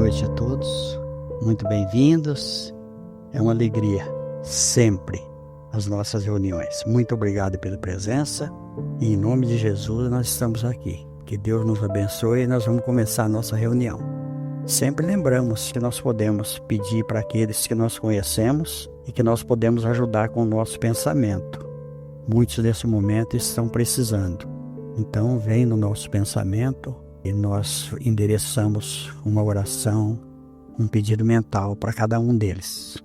noite a todos, muito bem-vindos. É uma alegria sempre as nossas reuniões. Muito obrigado pela presença e em nome de Jesus nós estamos aqui. Que Deus nos abençoe e nós vamos começar a nossa reunião. Sempre lembramos que nós podemos pedir para aqueles que nós conhecemos e que nós podemos ajudar com o nosso pensamento. Muitos nesse momento estão precisando. Então vem no nosso pensamento e nós endereçamos uma oração, um pedido mental para cada um deles.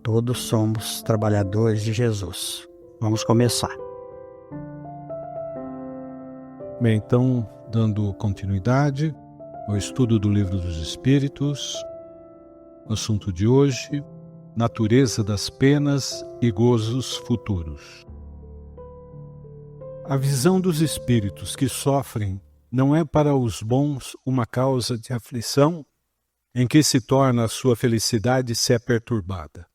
Todos somos trabalhadores de Jesus. Vamos começar. Bem, então, dando continuidade ao estudo do Livro dos Espíritos, o assunto de hoje, natureza das penas e gozos futuros. A visão dos espíritos que sofrem não é para os bons uma causa de aflição em que se torna a sua felicidade se é perturbada.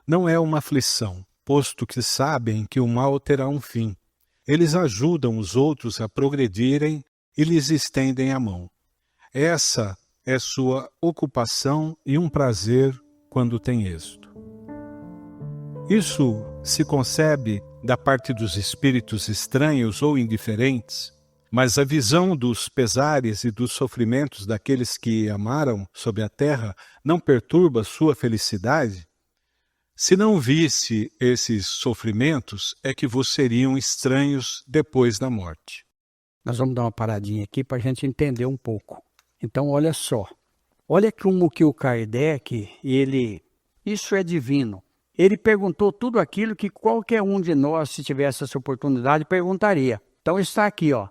Não é uma aflição, posto que sabem que o mal terá um fim. Eles ajudam os outros a progredirem e lhes estendem a mão. Essa é sua ocupação e um prazer quando tem êxito. Isso se concebe da parte dos espíritos estranhos ou indiferentes, mas a visão dos pesares e dos sofrimentos daqueles que amaram sobre a terra não perturba sua felicidade? Se não visse esses sofrimentos, é que vos seriam estranhos depois da morte. Nós vamos dar uma paradinha aqui para a gente entender um pouco. Então, olha só. Olha como que o Kardec, isso é divino. Ele perguntou tudo aquilo que qualquer um de nós, se tivesse essa oportunidade, perguntaria. Então está aqui, ó.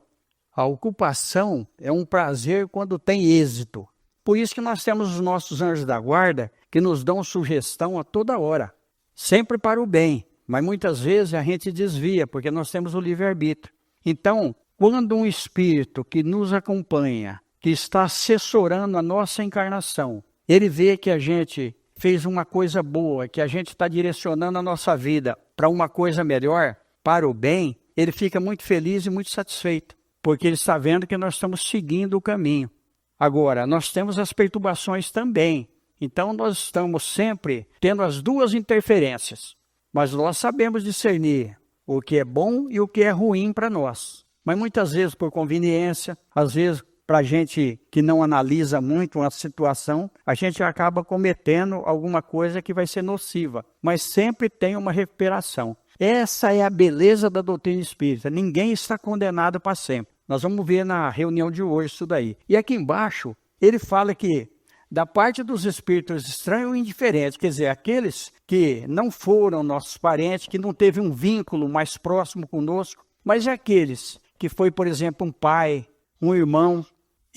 A ocupação é um prazer quando tem êxito. Por isso que nós temos os nossos anjos da guarda que nos dão sugestão a toda hora. Sempre para o bem, mas muitas vezes a gente desvia, porque nós temos o livre-arbítrio. Então, quando um espírito que nos acompanha, que está assessorando a nossa encarnação, ele vê que a gente fez uma coisa boa, que a gente está direcionando a nossa vida para uma coisa melhor, para o bem, ele fica muito feliz e muito satisfeito, porque ele está vendo que nós estamos seguindo o caminho. Agora, nós temos as perturbações também, então nós estamos sempre tendo as duas interferências, mas nós sabemos discernir o que é bom e o que é ruim para nós. Mas muitas vezes por conveniência, às vezes para a gente que não analisa muito uma situação, a gente acaba cometendo alguma coisa que vai ser nociva, mas sempre tem uma recuperação. Essa é a beleza da doutrina espírita, ninguém está condenado para sempre. Nós vamos ver na reunião de hoje isso daí. E aqui embaixo, ele fala que da parte dos espíritos estranhos ou indiferentes, quer dizer, aqueles que não foram nossos parentes, que não teve um vínculo mais próximo conosco, mas aqueles que foi, por exemplo, um pai, um irmão,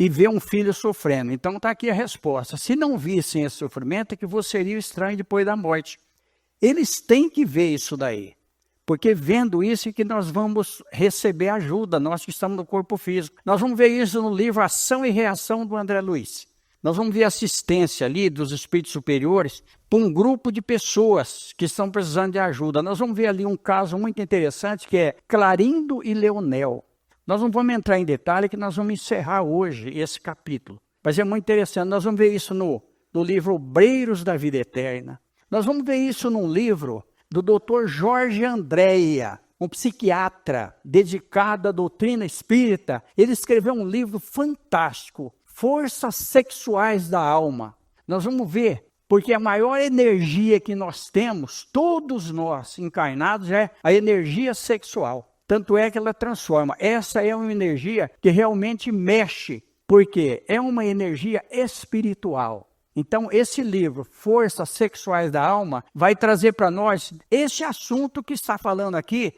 e vê um filho sofrendo. Então está aqui a resposta. Se não vissem esse sofrimento, é que você seria estranho depois da morte. Eles têm que ver isso daí. Porque vendo isso é que nós vamos receber ajuda, nós que estamos no corpo físico. Nós vamos ver isso no livro Ação e Reação do André Luiz. Nós vamos ver assistência ali dos espíritos superiores para um grupo de pessoas que estão precisando de ajuda. Nós vamos ver ali um caso muito interessante que é Clarindo e Leonel. Nós não vamos entrar em detalhe que nós vamos encerrar hoje esse capítulo. Mas é muito interessante, nós vamos ver isso no livro Obreiros da Vida Eterna. Nós vamos ver isso num livro do Dr. Jorge Andréa, um psiquiatra dedicado à doutrina espírita. Ele escreveu um livro fantástico, Forças Sexuais da Alma. Nós vamos ver, porque a maior energia que nós temos, todos nós encarnados, é a energia sexual. Tanto é que ela transforma. Essa é uma energia que realmente mexe, porque é uma energia espiritual. Então, esse livro, Forças Sexuais da Alma, vai trazer para nós esse assunto que está falando aqui,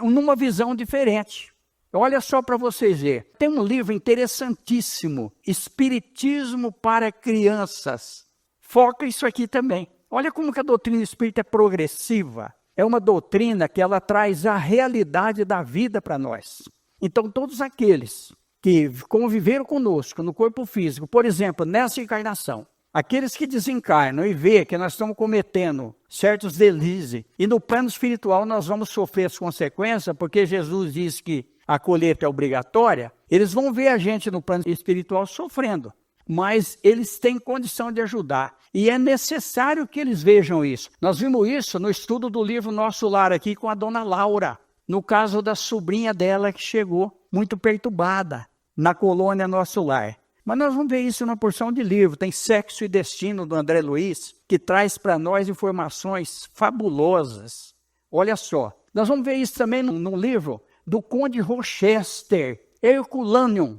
numa visão diferente. Olha só para vocês verem. Tem um livro interessantíssimo, Espiritismo para Crianças. Foca isso aqui também. Olha como que a doutrina espírita é progressiva. É uma doutrina que ela traz a realidade da vida para nós. Então, todos aqueles que conviveram conosco no corpo físico, por exemplo, nessa encarnação, aqueles que desencarnam e vê que nós estamos cometendo certos deslizes, e no plano espiritual nós vamos sofrer as consequências, porque Jesus diz que a colheita é obrigatória, eles vão ver a gente no plano espiritual sofrendo. mas eles têm condição de ajudar. E é necessário que eles vejam isso. Nós vimos isso no estudo do livro Nosso Lar aqui com a dona Laura, no caso da sobrinha dela que chegou muito perturbada na colônia Nosso Lar. Mas nós vamos ver isso numa porção de livro. Tem Sexo e Destino, do André Luiz, que traz para nós informações fabulosas. Olha só, nós vamos ver isso também no livro do Conde Rochester, Herculaneum.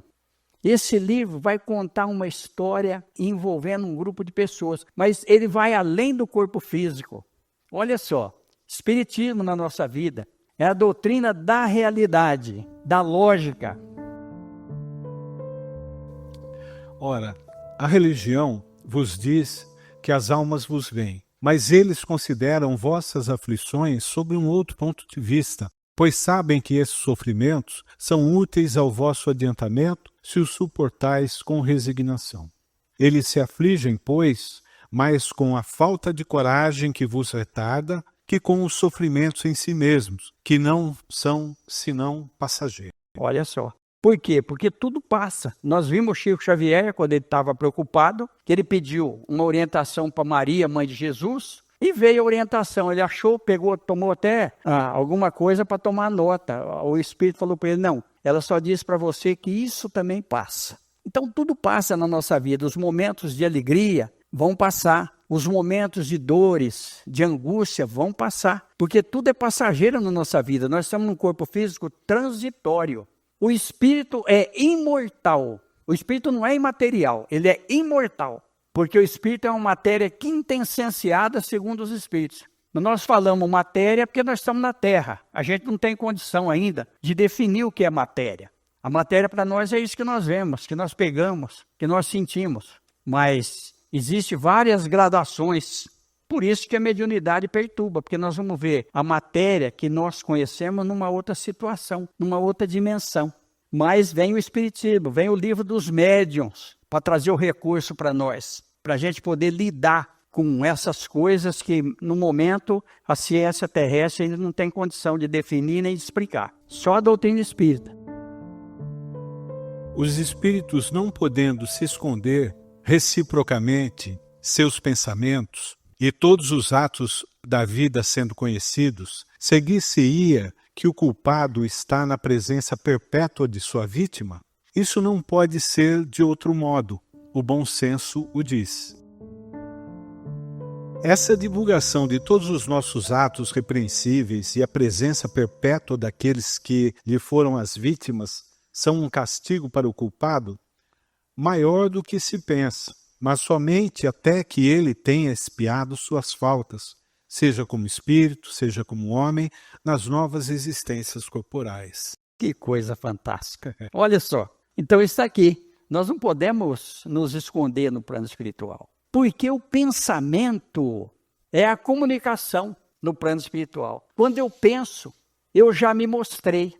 Esse livro vai contar uma história envolvendo um grupo de pessoas, mas ele vai além do corpo físico. Olha só, espiritismo na nossa vida é a doutrina da realidade, da lógica. Ora, a religião vos diz que as almas vos veem, mas eles consideram vossas aflições sob um outro ponto de vista, pois sabem que esses sofrimentos são úteis ao vosso adiantamento se os suportais com resignação. Eles se afligem, pois, mais com a falta de coragem que vos retarda, que com os sofrimentos em si mesmos, que não são senão passageiros. Olha só. Por quê? Porque tudo passa. Nós vimos Chico Xavier, quando ele estava preocupado, que ele pediu uma orientação para Maria, mãe de Jesus, e veio a orientação. Ele achou, pegou, tomou até alguma coisa para tomar nota. O Espírito falou para ele, não, ela só disse para você que isso também passa. Então tudo passa na nossa vida. Os momentos de alegria vão passar. Os momentos de dores, de angústia vão passar. Porque tudo é passageiro na nossa vida. Nós estamos num corpo físico transitório. O espírito é imortal. O espírito não é imaterial, ele é imortal. Porque o espírito é uma matéria quintessenciada segundo os espíritos. Nós falamos matéria porque nós estamos na Terra. A gente não tem condição ainda de definir o que é matéria. A matéria para nós é isso que nós vemos, que nós pegamos, que nós sentimos. Mas existem várias gradações. Por isso que a mediunidade perturba, porque nós vamos ver a matéria que nós conhecemos numa outra situação, numa outra dimensão. Mas vem o Espiritismo, vem o livro dos médiuns, para trazer o recurso para nós, para a gente poder lidar com essas coisas que, no momento, a ciência terrestre ainda não tem condição de definir nem de explicar. Só a doutrina espírita. Os espíritos, não podendo se esconder reciprocamente seus pensamentos, e todos os atos da vida sendo conhecidos, seguir-se-ia que o culpado está na presença perpétua de sua vítima? Isso não pode ser de outro modo, o bom senso o diz. Essa divulgação de todos os nossos atos repreensíveis e a presença perpétua daqueles que lhe foram as vítimas são um castigo para o culpado maior do que se pensa, mas somente até que ele tenha expiado suas faltas, seja como espírito, seja como homem, nas novas existências corporais. Que coisa fantástica. Olha só, então isso aqui, nós não podemos nos esconder no plano espiritual, porque o pensamento é a comunicação no plano espiritual. Quando eu penso, eu já me mostrei.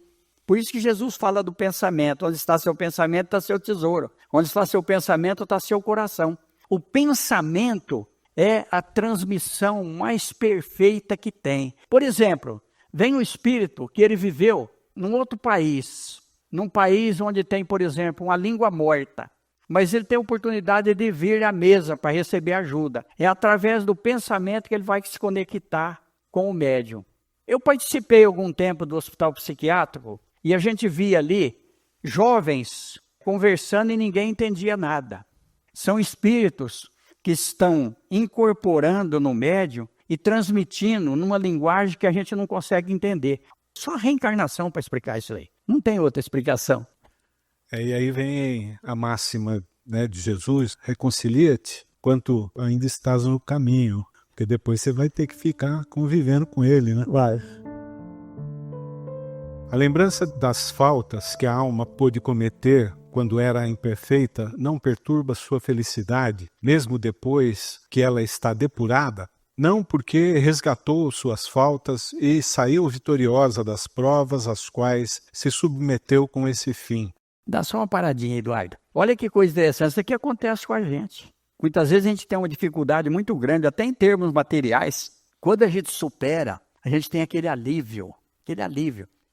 Por isso que Jesus fala do pensamento. Onde está seu pensamento, está seu tesouro. Onde está seu pensamento, está seu coração. O pensamento é a transmissão mais perfeita que tem. Por exemplo, vem um espírito que ele viveu num outro país, num país onde tem, por exemplo, uma língua morta, mas ele tem a oportunidade de vir à mesa para receber ajuda. É através do pensamento que ele vai se conectar com o médium. Eu participei algum tempo do hospital psiquiátrico e a gente via ali jovens conversando e ninguém entendia nada. São espíritos que estão incorporando no médium e transmitindo numa linguagem que a gente não consegue entender. Só a reencarnação para explicar isso aí. Não tem outra explicação. E aí vem a máxima, né, de Jesus: reconcilia-te quanto ainda estás no caminho, porque depois você vai ter que ficar convivendo com ele, né? Vai. A lembrança das faltas que a alma pôde cometer quando era imperfeita não perturba sua felicidade, mesmo depois que ela está depurada, não porque resgatou suas faltas e saiu vitoriosa das provas às quais se submeteu com esse fim. Dá só uma paradinha, Eduardo. Olha que coisa interessante, isso aqui acontece com a gente. Muitas vezes a gente tem uma dificuldade muito grande, até em termos materiais. Quando a gente supera, a gente tem aquele alívio.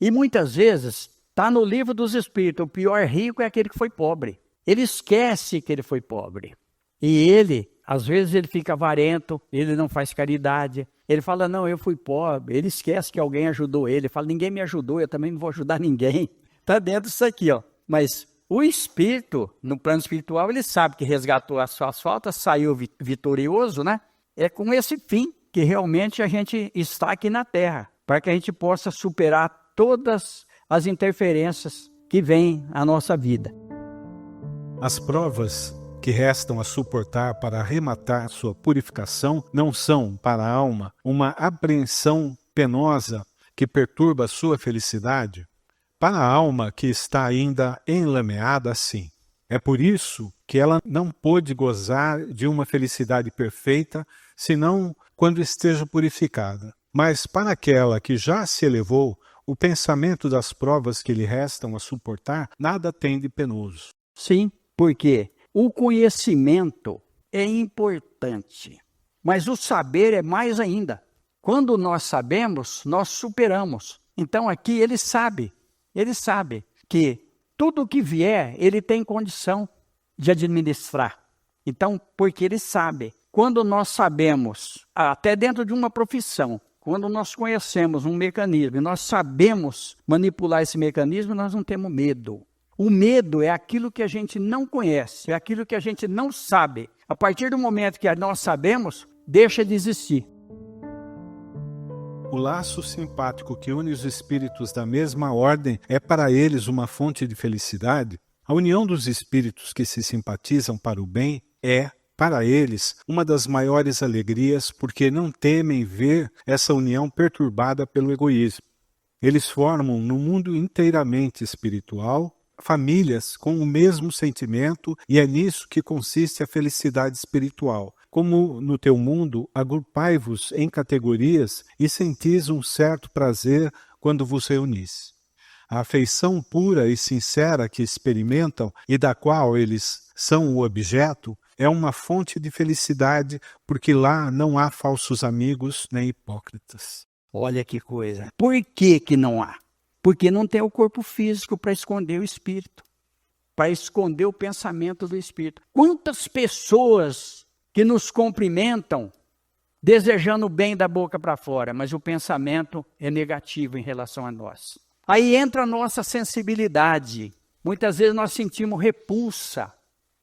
E muitas vezes está no livro dos Espíritos, o pior rico é aquele que foi pobre. Ele esquece que ele foi pobre. E ele, às vezes, ele fica avarento, ele não faz caridade. Ele fala, não, eu fui pobre. Ele esquece que alguém ajudou ele. Ele fala, ninguém me ajudou, eu também não vou ajudar ninguém. Está dentro disso aqui, ó. Mas o espírito, no plano espiritual, ele sabe que resgatou as suas faltas, saiu vitorioso, né? É com esse fim que realmente a gente está aqui na Terra, para que a gente possa superar todas as interferências que vêm à nossa vida. As provas que restam a suportar para arrematar sua purificação não são, para a alma, uma apreensão penosa que perturba sua felicidade? Para a alma que está ainda enlameada, sim. É por isso que ela não pôde gozar de uma felicidade perfeita, senão quando esteja purificada. Mas para aquela que já se elevou, o pensamento das provas que lhe restam a suportar nada tem de penoso. Sim, porque o conhecimento é importante, mas o saber é mais ainda. Quando nós sabemos, nós superamos. Então aqui ele sabe que tudo que vier, ele tem condição de administrar. Então, porque ele sabe. Quando nós sabemos, até dentro de uma profissão, quando nós conhecemos um mecanismo e nós sabemos manipular esse mecanismo, nós não temos medo. O medo é aquilo que a gente não conhece, é aquilo que a gente não sabe. A partir do momento que nós sabemos, deixa de existir. O laço simpático que une os espíritos da mesma ordem é para eles uma fonte de felicidade. A união dos espíritos que se simpatizam para o bem é, para eles, uma das maiores alegrias, porque não temem ver essa união perturbada pelo egoísmo. Eles formam, no mundo inteiramente espiritual, famílias com o mesmo sentimento, e é nisso que consiste a felicidade espiritual. Como no teu mundo, agrupai-vos em categorias e sentis um certo prazer quando vos reunis. A afeição pura e sincera que experimentam e da qual eles são o objeto é uma fonte de felicidade, porque lá não há falsos amigos nem hipócritas. Olha que coisa. Por que que não há? Porque não tem o corpo físico para esconder o espírito, para esconder o pensamento do espírito. Quantas pessoas que nos cumprimentam desejando o bem da boca para fora, mas o pensamento é negativo em relação a nós. Aí entra a nossa sensibilidade. Muitas vezes nós sentimos repulsa.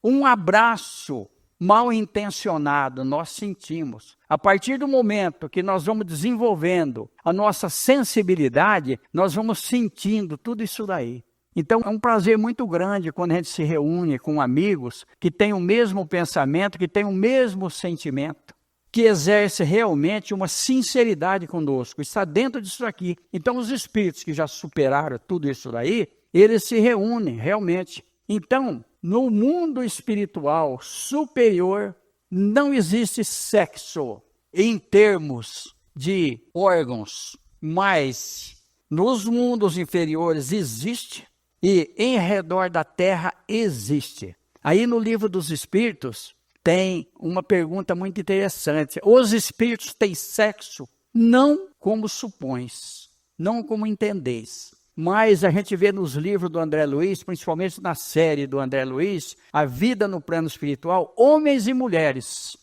Um abraço mal intencionado nós sentimos. A partir do momento que nós vamos desenvolvendo a nossa sensibilidade, nós vamos sentindo tudo isso daí. Então é um prazer muito grande quando a gente se reúne com amigos que têm o mesmo pensamento, que têm o mesmo sentimento, que exerce realmente uma sinceridade conosco, está dentro disso aqui. Então os espíritos que já superaram tudo isso daí, eles se reúnem realmente. Então, no mundo espiritual superior, não existe sexo em termos de órgãos, mas nos mundos inferiores existe e em redor da Terra existe. Aí no livro dos Espíritos tem uma pergunta muito interessante. Os espíritos têm sexo? Não como supões, não como entendeis. Mas a gente vê nos livros do André Luiz, principalmente na série do André Luiz, a vida no plano espiritual, homens e mulheres.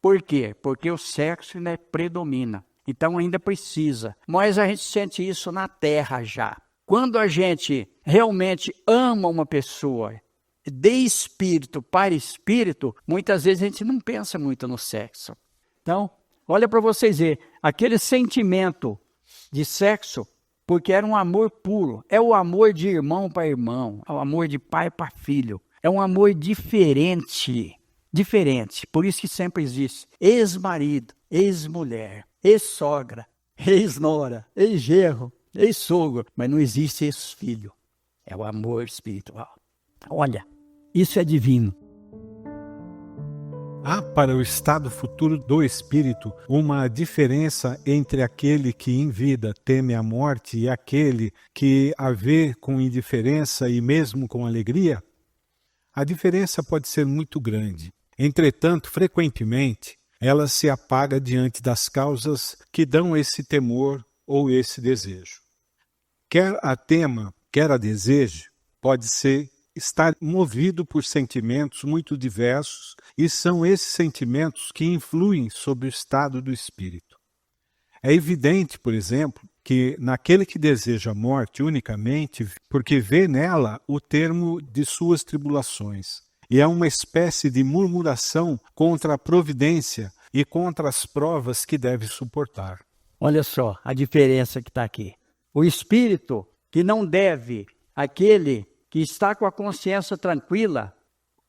Por quê? Porque o sexo ainda predomina. Então ainda precisa. Mas a gente sente isso na Terra já. Quando a gente realmente ama uma pessoa, de espírito para espírito, muitas vezes a gente não pensa muito no sexo. Então, olha para vocês verem, aquele sentimento de sexo, porque era um amor puro, é o amor de irmão para irmão, é o amor de pai para filho, é um amor diferente, por isso que sempre existe ex-marido, ex-mulher, ex-sogra, ex-nora, ex-genro, ex-sogro, mas não existe ex-filho, é o amor espiritual. Olha, isso é divino. Há para o estado futuro do espírito uma diferença entre aquele que em vida teme a morte e aquele que a vê com indiferença e mesmo com alegria? A diferença pode ser muito grande. Entretanto, frequentemente, ela se apaga diante das causas que dão esse temor ou esse desejo. Quer a tema, quer a deseje, pode ser está movido por sentimentos muito diversos e são esses sentimentos que influem sobre o estado do espírito. É evidente, por exemplo, que naquele que deseja a morte unicamente, porque vê nela o termo de suas tribulações, e é uma espécie de murmuração contra a providência e contra as provas que deve suportar. Olha só a diferença que está aqui. O espírito que não deve, aquele que está com a consciência tranquila,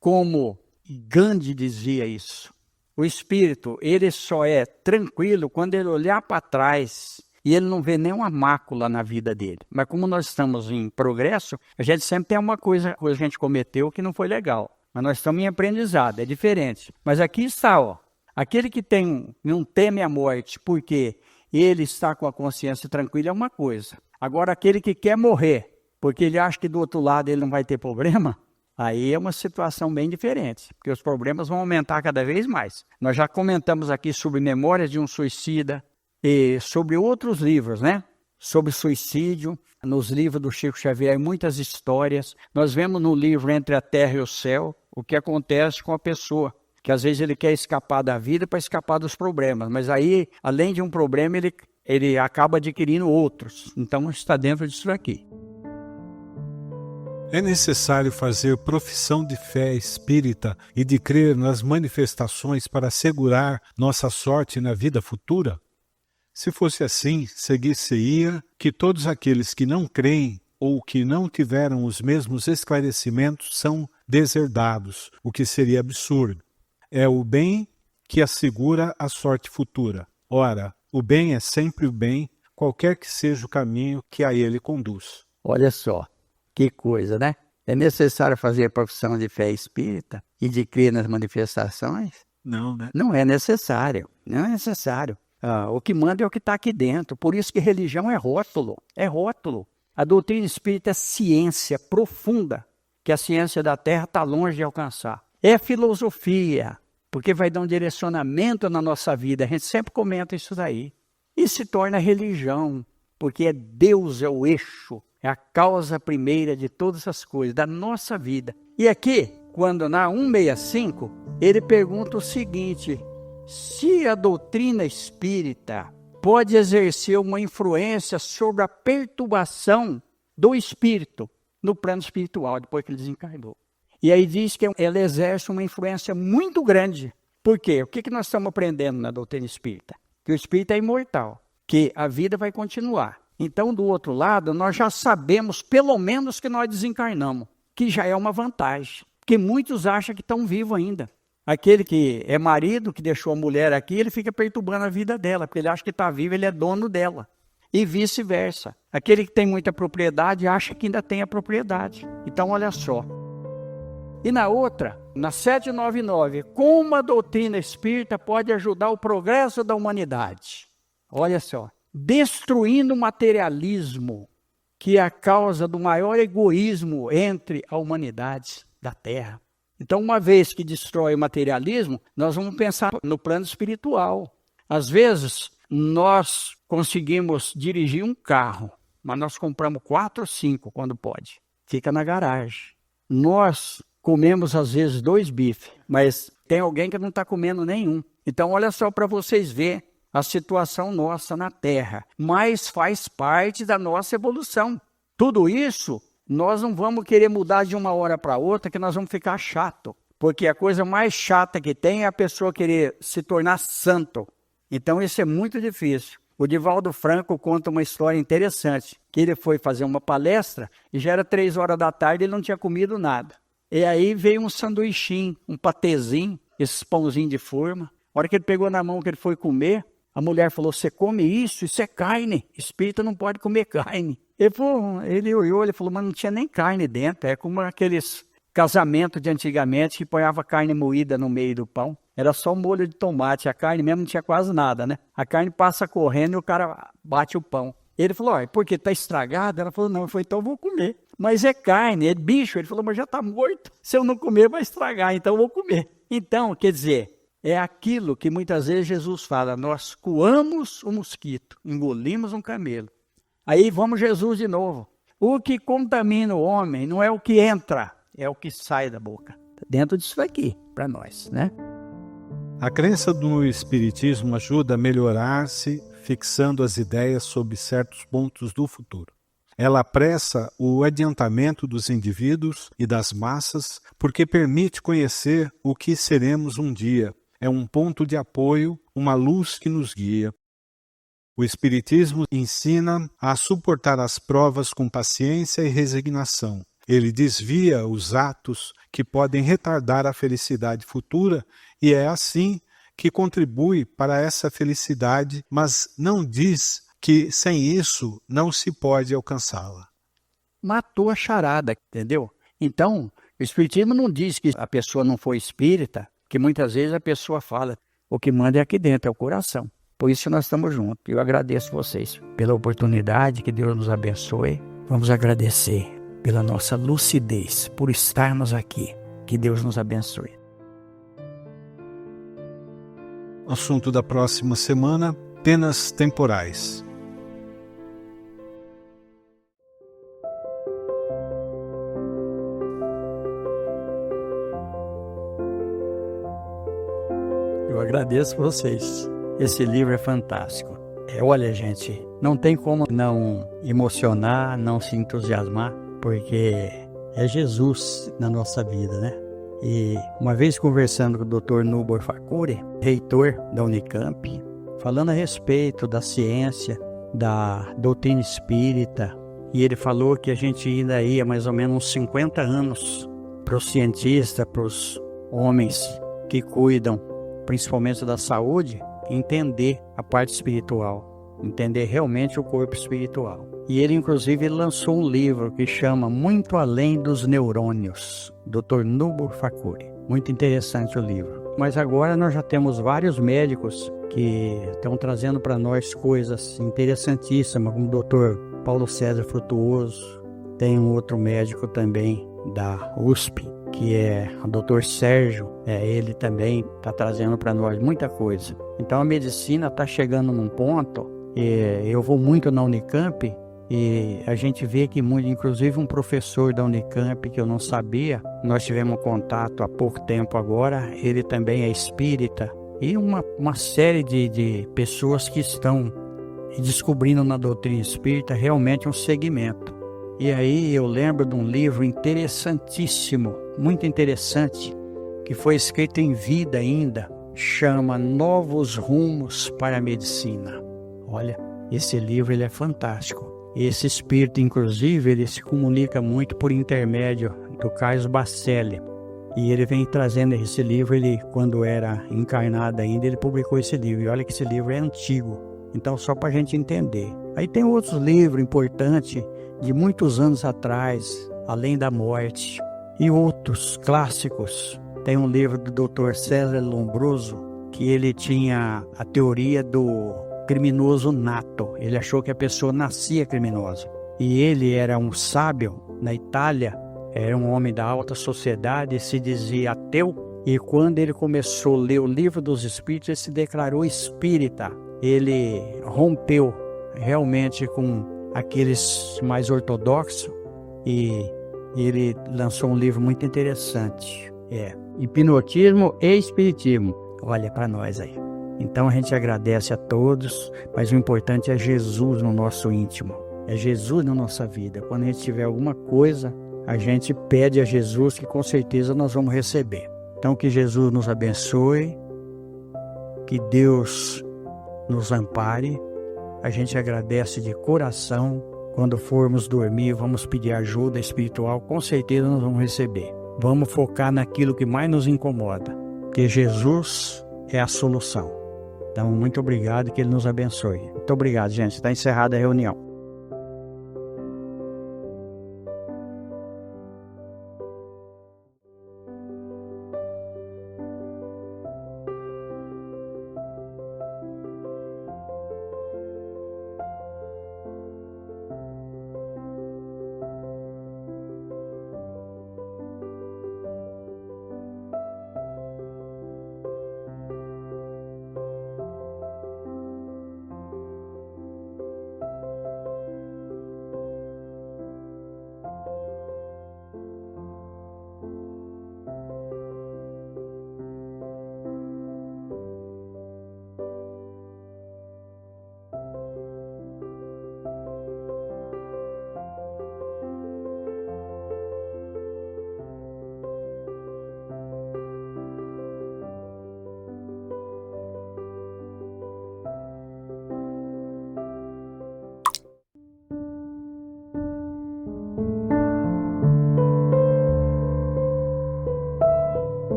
como Gandhi dizia isso. O espírito, ele só é tranquilo quando ele olhar para trás e ele não vê nenhuma mácula na vida dele. Mas como nós estamos em progresso, a gente sempre tem uma coisa que a gente cometeu que não foi legal. Mas nós estamos em aprendizado, é diferente. Mas aqui está, ó, aquele que não teme a morte porque ele está com a consciência tranquila é uma coisa. Agora, aquele que quer morrer porque ele acha que do outro lado ele não vai ter problema, aí é uma situação bem diferente, porque os problemas vão aumentar cada vez mais. Nós já comentamos aqui sobre Memórias de um Suicida e sobre outros livros, né? Sobre suicídio, nos livros do Chico Xavier, muitas histórias. Nós vemos no livro Entre a Terra e o Céu o que acontece com a pessoa, que às vezes ele quer escapar da vida para escapar dos problemas, mas aí, além de um problema, ele acaba adquirindo outros. Então, está dentro disso aqui. É necessário fazer profissão de fé espírita e de crer nas manifestações para assegurar nossa sorte na vida futura? Se fosse assim, seguir-se-ia que todos aqueles que não creem ou que não tiveram os mesmos esclarecimentos são deserdados, o que seria absurdo. É o bem que assegura a sorte futura. Ora, o bem é sempre o bem, qualquer que seja o caminho que a ele conduz. Olha só. Que coisa, né? É necessário fazer a profissão de fé espírita e de crer nas manifestações? Não, né? Não é necessário, não é necessário. O que manda é o que está aqui dentro. Por isso que religião é rótulo, é rótulo. A doutrina espírita é ciência profunda, que a ciência da Terra está longe de alcançar. É filosofia, porque vai dar um direcionamento na nossa vida. A gente sempre comenta isso daí. E se torna religião, porque Deus é o eixo. É a causa primeira de todas as coisas, da nossa vida. E aqui, quando na 165, ele pergunta o seguinte: se a doutrina espírita pode exercer uma influência sobre a perturbação do espírito no plano espiritual, depois que ele desencarnou. E aí diz que ela exerce uma influência muito grande. Por quê? O que nós estamos aprendendo na doutrina espírita? Que o espírito é imortal, que a vida vai continuar. Então, do outro lado, nós já sabemos, pelo menos, que nós desencarnamos, que já é uma vantagem, porque muitos acham que estão vivos ainda. Aquele que é marido, que deixou a mulher aqui, ele fica perturbando a vida dela, porque ele acha que está vivo, ele é dono dela. E vice-versa. Aquele que tem muita propriedade, acha que ainda tem a propriedade. Então, olha só. E na outra, na 799, como a doutrina espírita pode ajudar o progresso da humanidade? Olha só. Destruindo o materialismo, que é a causa do maior egoísmo entre a humanidade da Terra. Então, uma vez que destrói o materialismo, nós vamos pensar no plano espiritual. Às vezes, nós conseguimos dirigir um carro, mas nós compramos 4 ou 5 quando pode. Fica na garagem. Nós comemos, às vezes, 2 bifes, mas tem alguém que não está comendo nenhum. Então, olha só para vocês verem a situação nossa na Terra, mas faz parte da nossa evolução. Tudo isso, nós não vamos querer mudar de uma hora para outra, que nós vamos ficar chato, porque a coisa mais chata que tem é a pessoa querer se tornar santo. Então isso é muito difícil. O Divaldo Franco conta uma história interessante, que ele foi fazer uma palestra e já era 3 horas da tarde e ele não tinha comido nada. E aí veio um sanduichinho, um patezinho, esses pãozinhos de forma. A hora que ele pegou na mão que ele foi comer, a mulher falou: você come isso? Isso é carne. Espírita não pode comer carne. Ele olhou, ele falou: mas não tinha nem carne dentro. É como aqueles casamentos de antigamente que ponhava carne moída no meio do pão. Era só molho de tomate. A carne mesmo não tinha quase nada, né? A carne passa correndo e o cara bate o pão. Ele falou: porque está estragado? Ela falou: não. Ele falou: então eu vou comer. Mas é carne, é bicho. Ele falou: mas já está morto. Se eu não comer, vai estragar, então eu vou comer. Então, quer dizer, é aquilo que muitas vezes Jesus fala: nós coamos um mosquito, engolimos um camelo. Aí vamos Jesus de novo. O que contamina o homem não é o que entra, é o que sai da boca. Dentro disso aqui, para nós, né? A crença no Espiritismo ajuda a melhorar-se, fixando as ideias sobre certos pontos do futuro. Ela apressa o adiantamento dos indivíduos e das massas, porque permite conhecer o que seremos um dia. É um ponto de apoio, uma luz que nos guia. O Espiritismo ensina a suportar as provas com paciência e resignação. Ele desvia os atos que podem retardar a felicidade futura e é assim que contribui para essa felicidade, mas não diz que sem isso não se pode alcançá-la. Matou a charada, entendeu? Então, o Espiritismo não diz que a pessoa não foi espírita, que muitas vezes a pessoa fala, o que manda é aqui dentro, é o coração. Por isso nós estamos juntos. Eu agradeço vocês pela oportunidade, que Deus nos abençoe. Vamos agradecer pela nossa lucidez, por estarmos aqui. Que Deus nos abençoe. Assunto da próxima semana, penas temporais. Eu agradeço vocês. Esse livro é fantástico. Olha, gente, não tem como não emocionar, não se entusiasmar, porque é Jesus na nossa vida, né? E uma vez conversando com o Dr. Nubor Facuri, reitor da Unicamp, falando a respeito da ciência, da doutrina espírita, e ele falou que a gente ainda ia mais ou menos uns 50 anos para os cientistas, para os homens que cuidam principalmente da saúde, entender a parte espiritual, entender realmente o corpo espiritual. E ele, inclusive, lançou um livro que chama Muito Além dos Neurônios, Dr. Nubor Facuri. Muito interessante o livro. Mas agora nós já temos vários médicos que estão trazendo para nós coisas interessantíssimas, como o Dr. Paulo César Frutuoso. Tem um outro médico também da USP, que é o Dr. Sérgio. Ele também está trazendo para nós muita coisa. Então a medicina está chegando num ponto, eu vou muito na Unicamp, e a gente vê que muito, inclusive um professor da Unicamp que eu não sabia, nós tivemos contato há pouco tempo agora, ele também é espírita, e uma série de pessoas que estão descobrindo na doutrina espírita realmente um segmento. E aí eu lembro de um livro interessantíssimo, muito interessante, que foi escrito em vida ainda, chama Novos Rumos para a Medicina. Olha, esse livro ele é fantástico. Esse espírito, inclusive, ele se comunica muito por intermédio do Carlos Bacelli. E ele vem trazendo esse livro, ele, quando era encarnado ainda, ele publicou esse livro. E olha que esse livro é antigo, então só para a gente entender. Aí tem outros livros importantes, de muitos anos atrás, Além da Morte, e outros clássicos. Tem um livro do Dr. César Lombroso, que ele tinha a teoria do criminoso nato. Ele achou que a pessoa nascia criminosa. E ele era um sábio na Itália, era um homem da alta sociedade, se dizia ateu. E quando ele começou a ler o livro dos Espíritos, ele se declarou espírita. Ele rompeu realmente com aqueles mais ortodoxos e ele lançou um livro muito interessante. Hipnotismo e Espiritismo. Olha para nós aí. Então a gente agradece a todos, mas o importante é Jesus no nosso íntimo. É Jesus na nossa vida. Quando a gente tiver alguma coisa, a gente pede a Jesus que com certeza nós vamos receber. Então que Jesus nos abençoe, que Deus nos ampare. A gente agradece de coração. Quando formos dormir, vamos pedir ajuda espiritual, com certeza nós vamos receber. Vamos focar naquilo que mais nos incomoda, porque Jesus é a solução. Então, muito obrigado, que Ele nos abençoe. Muito obrigado, gente. Está encerrada a reunião.